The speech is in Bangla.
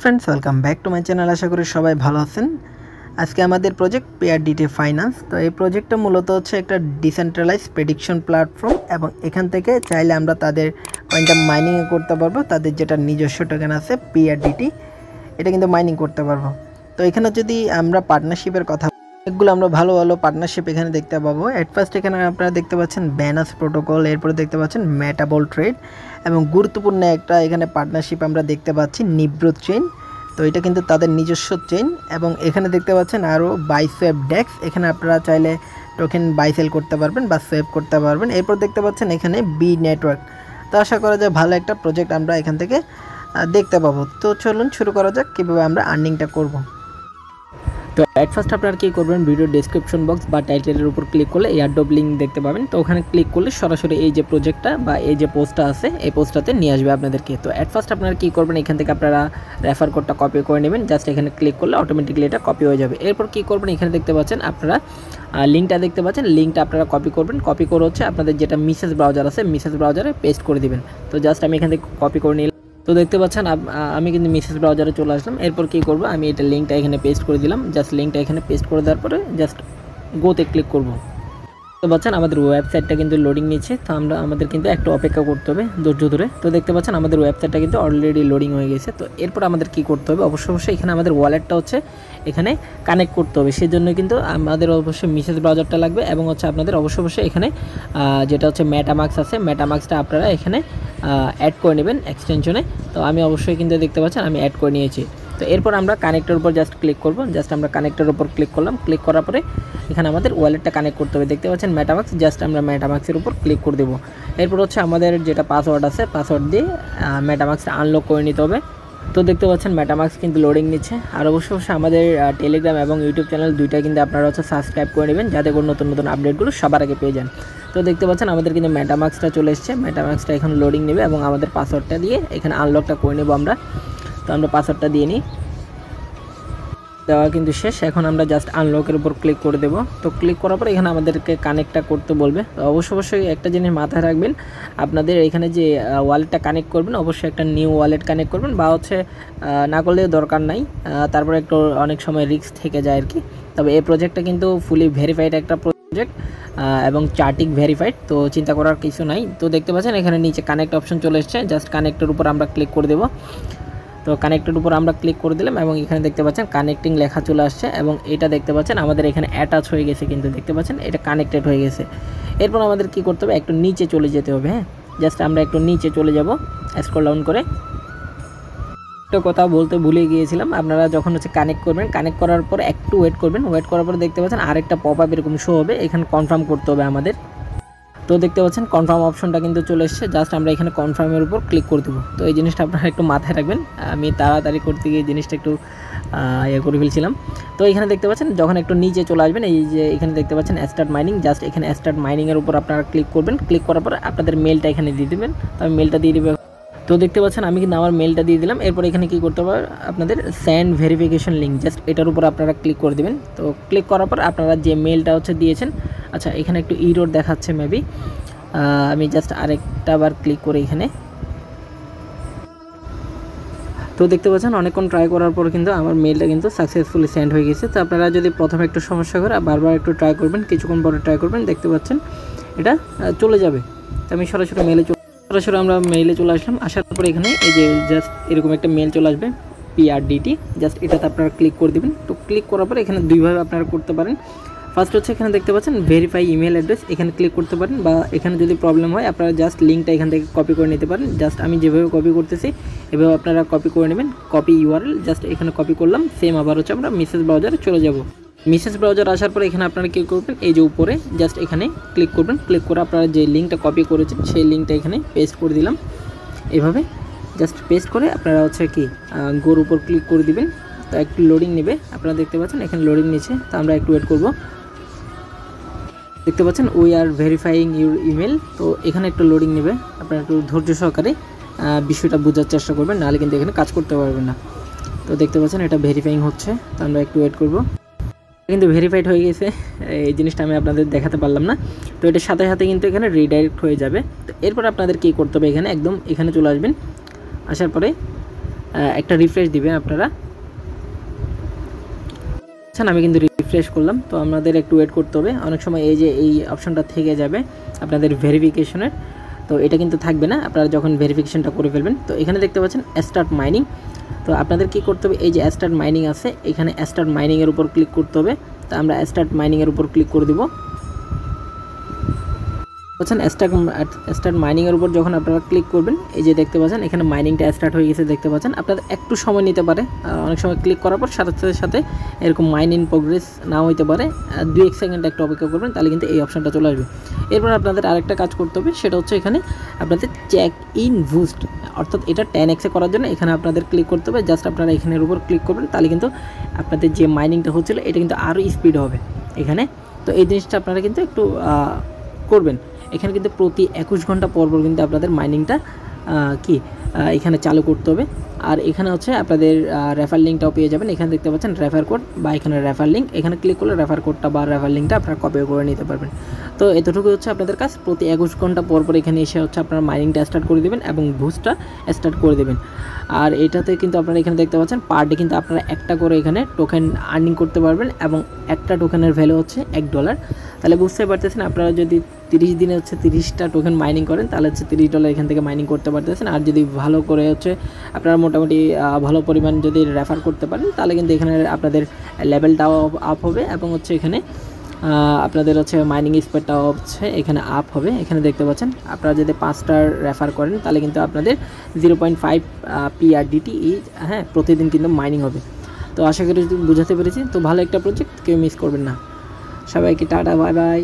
Friends welcome back to my channel. आशा करी सबाई भालो आছেন। আজকে আমাদের প্রজেক্ট PRDT ফাইন্যান্স। তো এই প্রজেক্টটা মূলত হচ্ছে একটা ডিসেন্ট্রালাইজ প্রেডিকশন প্ল্যাটফর্ম এবং এখান থেকে চাইলে আমরা তাদের কয়েনটা মাইনিং করতে পারবো। তাদের যেটা নিজস্ব টোকেন আছে PRDT, এটা কিন্তু মাইনিং করতে পারবো। তো এখানে যদি আমরা পার্টনারশিপের কথা, এগুলো আমরা ভালো ভালো পার্টনারশিপ এখানে দেখতে পাবো। এট ফার্স্ট এখানে আপনারা দেখতে পাচ্ছেন ব্যানাস প্রোটোকল, এরপরে দেখতে পাচ্ছেন মেটাবল ট্রেড এবং গুরুত্বপূর্ণ একটা এখানে পার্টনারশিপ আমরা দেখতে পাচ্ছি নিব্রত চেইন। তো এটা কিন্তু তাদের নিজস্ব চেইন এবং এখানে দেখতে পাচ্ছেন আরও বাইসোয়েব ডেক্স, এখানে আপনারা চাইলে টোকেন বাই সেল করতে পারবেন বা সোয়েপ করতে পারবেন। এরপর দেখতে পাচ্ছেন এখানে বি নেটওয়ার্ক। তো আশা করা যায় ভালো একটা প্রজেক্ট আমরা এখান থেকে দেখতে পাবো। তো চলুন শুরু করা যাক কীভাবে আমরা আর্নিংটা করব। তো এট ফার্স্ট আপনারা কী করবেন, ভিডিও ডেসক্রিপশন বক্স বা টাইটেলের উপর ক্লিক করলে এয়ারড্রপ লিঙ্ক দেখতে পাবেন। তো ওখানে ক্লিক করলে সরাসরি এই যে প্রজেক্টটা বা এই যে পোস্টটা আছে এই পোস্টটাতে নিয়ে আসবে আপনাদেরকে। তো এট ফার্স্ট আপনারা কী করবেন, এখান থেকে আপনারা রেফার কোডটা কপি করে নেবেন। জাস্ট এখানে ক্লিক করলে অটোমেটিকলি এটা কপি হয়ে যাবে। এরপর কী করবেন, এখানে দেখতে পাচ্ছেন আপনারা লিঙ্কটা দেখতে পাচ্ছেন, লিঙ্কটা আপনারা কপি করবেন। কপি করে হচ্ছে আপনাদের যেটা মেসেজ ব্রাউজার আছে মেসেজ ব্রাউজারে পেস্ট করে দিবেন। তো জাস্ট আমি এখান থেকে কপি করে নিলাম। তো দেখতে পাচ্ছেন আমি কিন্তু মেসেজ ব্রাউজারে চলে আসলাম। এরপর কী করবো, আমি এটা লিঙ্কটা এখানে পেস্ট করে দিলাম। জাস্ট লিঙ্কটা এখানে পেস্ট করে দেওয়ার পরে জাস্ট গোতে ক্লিক করব। তো পাচ্ছেন আমাদের ওয়েবসাইটটা কিন্তু লোডিং নিচ্ছে। তো আমাদের কিন্তু একটু অপেক্ষা করতে হবে ধৈর্য ধরে। তো দেখতে পাচ্ছেন আমাদের ওয়েবসাইটটা কিন্তু অলরেডি লোডিং হয়ে গেছে। তো এরপর আমাদের কি করতে হবে, অবশ্যই এখানে আমাদের ওয়ালেটটা হচ্ছে এখানে কানেক্ট করতে হবে। সেই জন্য কিন্তু আমাদের অবশ্যই মেসেজ ব্রাউজারটা লাগবে এবং হচ্ছে আপনাদের অবশ্যই এখানে যেটা হচ্ছে মেটামাক্স আছে, মেটামাক্সটা আপনারা এখানে অ্যাড করে নেবেন এক্সটেনশনে। তো আমি অবশ্যই কিন্তু দেখতে পাচ্ছেন আমি অ্যাড করে নিয়েছি। তো এরপর আমরা কানেক্টের উপর জাস্ট ক্লিক করব। জাস্ট আমরা কানেক্টের উপর ক্লিক করলাম। ক্লিক করার পরে এখানে আমাদের ওয়ালেটটা কানেক্ট করতে হবে। দেখতে পাচ্ছেন মেটামাক্স, জাস্ট আমরা মেটামাক্সের উপর ক্লিক করে দেবো। এরপর হচ্ছে আমাদের যেটা পাসওয়ার্ড আছে পাসওয়ার্ড দিয়ে মেটামাক্সটা আনলক করে নিতে হবে। তো দেখতে পাচ্ছেন মেটামাক্স কিন্তু লোডিং নিচ্ছে। আর অবশ্যই আমাদের টেলিগ্রাম এবং ইউটিউব চ্যানেল দুইটা কিন্তু আপনারা হচ্ছে সাবস্ক্রাইব করে নেবেন, যাতে করে নতুন নতুন আপডেটগুলো সবার আগে পেয়ে যান। তো দেখতে পাচ্ছেন আমাদের কিন্তু মেটামাক্সটা চলে এসছে। মেটামাক্সটা এখন লোডিং নেবে এবং আমাদের পাসওয়ার্ডটা দিয়ে এখানে আনলকটা করে নেব আমরা। তো আমরা পাসওয়ার্ডটা দিয়ে নিই, দেওয়া কিন্তু শেষ। এখন আমরা জাস্ট আনলকের উপর ক্লিক করে দেব। তো ক্লিক করার পর এখানে আমাদেরকে কানেক্টটা করতে বলবে। তো অবশ্যই একটা জিনিস মাথায় রাখবেন, আপনাদের এখানে যে ওয়ালেটটা কানেক্ট করবেন অবশ্যই একটা নিউ ওয়ালেট কানেক্ট করবেন, বা হচ্ছে না করলে দরকার নাই। তারপরে একটু অনেক সময় রিস্ক থেকে যায় আর কি। তবে এই প্রজেক্টটা কিন্তু ফুলি ভেরিফাইড একটা প্রজেক্ট এবং চার্টিক ভেরিফাইড, তো চিন্তা করার কিছু নাই। তো দেখতে পাচ্ছেন এখানে নিচে কানেক্ট অপশন চলে এসছে। জাস্ট কানেক্টের উপর আমরা ক্লিক করে দেবো। তো কানেক্টের উপর আমরা ক্লিক করে দিলাম এবং এখানে দেখতে পাচ্ছেন কানেক্টিং লেখা চলে আসছে এবং এটা দেখতে পাচ্ছেন আমাদের এখানে অ্যাটাচ হয়ে গেছে, কিন্তু দেখতে পাচ্ছেন এটা কানেক্টেড হয়ে গেছে। এরপর আমাদের কি করতে হবে, একটু নিচে চলে যেতে হবে। হ্যাঁ, জাস্ট আমরা একটু নিচে চলে যাব স্ক্রল ডাউন করে। একটা কথা বলতে ভুলে গিয়েছিলাম, আপনারা যখন হচ্ছে কানেক্ট করবেন, কানেক্ট করার পর একটু ওয়েট করবেন। ওয়েট করার পর দেখতে পাচ্ছেন আরেকটা পপ আপ এরকম শো হবে, এখানে কনফার্ম করতে হবে আমাদের। তো দেখতে পাচ্ছেন কনফার্ম অপশনটা কিন্তু চলে এসেছে। জাস্ট আমরা এখানে কনফার্মের উপর ক্লিক করে দেবো। তো এই জিনিসটা আপনারা একটু মাথায় রাখবেন, আমি তাড়াতাড়ি করতে গিয়ে জিনিসটা একটু করে ফেলছিলাম। তো এখানে দেখতে পাচ্ছেন যখন একটু নিচে চলে আসবেন, এই যে এখানে দেখতে পাচ্ছেন স্টার্ট মাইনিং, জাস্ট এখানে স্টার্ট মাইনিংয়ের উপর আপনারা ক্লিক করবেন। ক্লিক করার পর আপনাদের মেলটা এখানে দিয়ে দেবেন। তো আমি মেলটা দিয়ে দেবো। তো দেখতে পাচ্ছেন আমি কিন্তু আমার মেলটা দিয়ে দিলাম। এরপর এখানে কী করতে হবে, আপনাদের সেন্ড ভেরিফিকেশন লিঙ্ক, জাস্ট এটার উপর আপনারা ক্লিক করে দেবেন। তো ক্লিক করার পর আপনারা যে মেলটা হচ্ছে দিয়েছেন, আচ্ছা এখানে একটু ইরর দেখাচ্ছে মেবি, আমি জাস্ট আরেকটা বার ক্লিক করি এখানে। তো দেখতে পাচ্ছেন অনেকক্ষণ ট্রাই করার পর কিন্তু আমার মেলটা কিন্তু সাকসেসফুলি সেন্ড হয়ে গেছে। তো আপনারা যদি প্রথমে একটু সমস্যা করে বারবার একটু ট্রাই করবেন, কিছুক্ষণ পরে ট্রাই করবেন, দেখতে পাচ্ছেন এটা চলে যাবে। তো আমি সরাসরি আমরা মেইলে চলে আসলাম। আসার পর এখানে এই যে জাস্ট এরকম একটা মেল চলে আসবে PRDT, জাস্ট এটাতে আপনারা ক্লিক করে দেবেন। তো ক্লিক করার পর এখানে দুইভাবে আপনারা করতে পারেন। ফার্স্ট হচ্ছে এখানে দেখতে পাচ্ছেন ভেরিফাই ইমেল অ্যাড্রেস, এখানে ক্লিক করতে পারেন, বা এখানে যদি প্রবলেম হয় আপনারা জাস্ট লিঙ্কটা এখান থেকে কপি করে নিতে পারেন। জাস্ট আমি যেভাবে কপি করতেছি এভাবে আপনারা কপি করে নেবেন। কপি URL জাস্ট এখানে কপি করলাম। সেম আবার হচ্ছে আমরা মেসেজ ব্রাউজারে চলে যাব। মেসেজ ব্রাউজার আসার পরে এখানে আপনারা কী করবেন, এই যে উপরে জাস্ট এখানে ক্লিক করবেন। ক্লিক করে আপনারা যে লিঙ্কটা কপি করেছেন সেই লিঙ্কটা এখানে পেস্ট করে দিলাম। এভাবে জাস্ট পেস্ট করে আপনারা হচ্ছে কি গোর উপর ক্লিক করে দিবেন। তো একটু লোডিং নেবে, আপনারা দেখতে পাচ্ছেন এখানে লোডিং নিচ্ছে। তো আমরা একটু ওয়েট করব। দেখতে পাচ্ছেন we are verifying your email. তো এখানে একটু লোডিং নেবে, আপনারা একটু ধৈর্য সহকারে বিষয়টা বোঝার চেষ্টা করবেন, নাহলে কিন্তু এখানে কাজ করতে পারবেন না। তো দেখতে পাচ্ছেন এটা ভেরিফাইং হচ্ছে। তো আমরা একটু ওয়েট করব। কিন্তু ভেরিফাইড হয়ে গেছে, এই জিনিসটা আমি আপনাদের দেখাতে পারলাম না। তো এটার সাথে সাথে কিন্তু এখানে রিডাইরেক্ট হয়ে যাবে। তো এরপর আপনাদের কী করতে হবে, এখানে একদম এখানে চলে আসবেন। আসার পরে একটা রিফ্রেশ দিবেন আপনারা। আমি কিন্তু রিফ্রেশ করলাম, তো আমাদের একটু ওয়েট করতে হবে। অনেক সময় এই যে এই অপশনটা থেকে যাবে আপনাদের ভেরিফিকেশনের, তো এটা কিন্তু থাকবে না আপনারা যখন ভেরিফিকেশনটা করে ফেলবেন। তো এখানে দেখতে পাচ্ছেন স্টার্ট মাইনিং। তো আপনাদের কি করতে হবে, এই যে স্টার্ট মাইনিং আছে এখানে স্টার্ট মাইনিংয়ের উপর ক্লিক করতে হবে। তো আমরা স্টার্ট মাইনিংয়ের উপর ক্লিক করে দিব। বলছেন স্টার্ট মাইনিংয়ের উপর যখন আপনারা ক্লিক করবেন, এই যে দেখতে পাচ্ছেন এখানে মাইনিংটা স্টার্ট হয়ে গেছে দেখতে পাচ্ছেন। আপনাদের একটু সময় নিতে পারে, অনেক সময় ক্লিক করার পর সাথে সাথে এরকম মাইন ইন প্রোগ্রেস নাও হইতে পারে, 2-1 সেকেন্ড একটু অপেক্ষা করবেন, তাহলে কিন্তু এই অপশনটা চলে আসবে। এরপর আপনাদের আরেকটা কাজ করতে হবে, সেটা হচ্ছে এখানে আপনাদের চেক ইন বুস্ট, অর্থাৎ এটা 10x করার জন্য এখানে আপনাদের ক্লিক করতে হবে। জাস্ট আপনারা এখানের উপর ক্লিক করবেন, তাহলে কিন্তু আপনাদের যে মাইনিংটা হচ্ছিল এটা কিন্তু আরও স্পিড হবে এখানে। তো এই জিনিসটা আপনারা কিন্তু একটু করবেন। এখানে কিন্তু প্রতি 21 ঘন্টা পর কিন্তু আপনাদের মাইনিংটা এখানে চালু করতে হবে। আর এখানে হচ্ছে আপনাদের রেফার লিঙ্কটাও পেয়ে যাবেন। এখানে দেখতে পাচ্ছেন রেফার কোড বা এখানে রেফার লিঙ্ক, এখানে ক্লিক করলে রেফার কোডটা বা রেফার লিঙ্কটা আপনারা কপি করে নিতে পারবেন। তো এতটুকু হচ্ছে আপনাদের কাজ। প্রতি 21 ঘন্টা পর এখানে এসে হচ্ছে আপনারা মাইনিংটা স্টার্ট করে দেবেন এবং বুস্টটা স্টার্ট করে দেবেন। আর এটাতে কিন্তু আপনারা এখানে দেখতে পাচ্ছেন পার ডে কিন্তু আপনারা একটা করে এখানে টোকেন আর্নিং করতে পারবেন এবং একটা টোকেনের ভ্যালু হচ্ছে $1। তাহলে বুঝতে পারতেছেন আপনারা যদি 30 দিনে হচ্ছে 30টা টোকেন মাইনিং করেন তাহলে হচ্ছে $30 এখান থেকে মাইনিং করতে পারতেছেন। আর যদি ভালো করে হচ্ছে আপনারা মোটামুটি ভালো পরিমাণ যদি রেফার করতে পারেন তাহলে কিন্তু এখানে আপনাদের লেভেলটাও আপ হবে এবং হচ্ছে এখানে আপনাদের হচ্ছে মাইনিং স্পিডটাও হচ্ছে এখানে আপ হবে। এখানে দেখতে পাচ্ছেন আপনারা যদি 5টার রেফার করেন তাহলে কিন্তু আপনাদের 0.5 PRDT প্রতিদিন কিন্তু মাইনিং হবে। তো আশা করি বুঝাতে পেরেছি। তো ভালো একটা প্রজেক্ট, কেউ মিস করবেন না। সবাইকে টাটা, বাই বাই।